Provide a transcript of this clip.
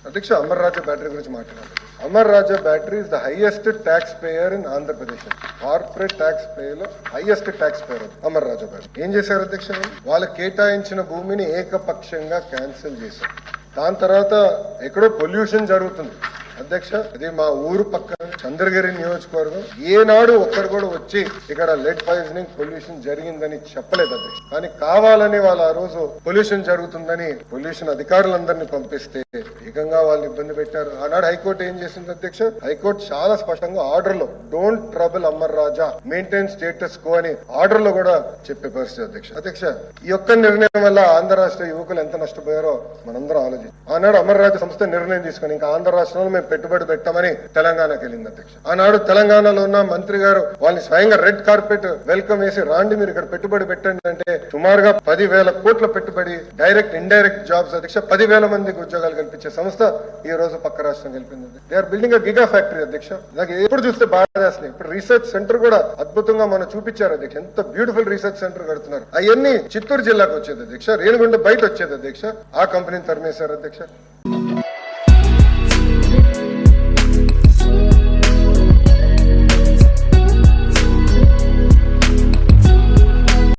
అధ్యక్ష, అమర్ రాజా బ్యాటరీ గురించి మాట్లాడాలి. Amar Raja Battery is the highest tax payer in Andhra Pradesh. Corporate tax payer లో highest tax payer Amar Raja Battery. ఏం చేశారు అధ్యక్ష? వాళ్ళకి కేటాయించిన భూమిని ఏకపక్షంగా క్యాన్సిల్ చేశారు. దాని తర్వాత ఎక్కడో పొల్యూషన్ జరుగుతుంది అధ్యక్ష. అది మా ఊరు పక్కన చంద్రగిరి నియోజకవర్గం. ఏనాడు ఒక్కరు కూడా వచ్చి ఇక్కడ లెడ్ పాయిజనింగ్ పొల్యూషన్ జరిగిందని చెప్పలేదు అధ్యక్ష. కానీ కావాలని వాళ్ళు ఆ రోజు పొల్యూషన్ జరుగుతుందని పొల్యూషన్ అధికారులందరినీ పంపిస్తే ఏకంగా వాళ్ళు ఇబ్బంది పెట్టారు. ఆనాడు హైకోర్టు ఏం చేసింది అధ్యక్ష? హైకోర్టు చాలా స్పష్టంగా ఆర్డర్ లో don't trouble Amar Raja, maintain status quo అని ఆర్డర్ లో కూడా చెప్పే పరిస్థితి అధ్యక్ష. అధ్యక్ష, ఈ యొక్క నిర్ణయం వల్ల ఆంధ్ర రాష్ట్ర యువకులు ఎంత నష్టపోయారో మనందరం ఆలోచించాం. ఆనాడు అమర్ రాజా సంస్థ నిర్ణయం తీసుకుని ఇంకా ఆంధ్ర రాష్ట్రంలో మేము పెట్టుబడి పెట్టమని తెలంగాణకి వెళ్ళింది అధ్యక్ష. ఆనాడు తెలంగాణలో ఉన్న మంత్రి గారు వాళ్ళని స్వయంగా రెడ్ కార్పెట్ వెల్కమ్ వేసి రాండి మీరు ఇక్కడ పెట్టుబడి పెట్టండి అంటే సుమారుగా 10,000 కోట్ల పెట్టుబడి, డైరెక్ట్ ఇండైరెక్ట్ జాబ్స్ అధ్యక్ష. 10,000 మందికి ఉద్యోగాలు కల్పించే సంస్థ ఈ రోజు పక్క రాష్ట్రం కలిపింది. They are building a giga factory అధ్యక్ష. నాకు ఎప్పుడు చూస్తే బాగా వేస్తున్నాయి. ఇప్పుడు రీసెర్చ్ సెంటర్ కూడా అద్భుతంగా మనం చూపించారు అధ్యక్ష. ఎంత బ్యూటిఫుల్ రీసెర్చ్ సెంటర్ కడుతున్నారు. అవన్నీ చిత్తూరు జిల్లాకు వచ్చేది అధ్యక్ష. రేణిగుంట బయట వచ్చేది అధ్యక్ష. ఆ కంపెనీని తరిమేశారు అధ్యక్ష.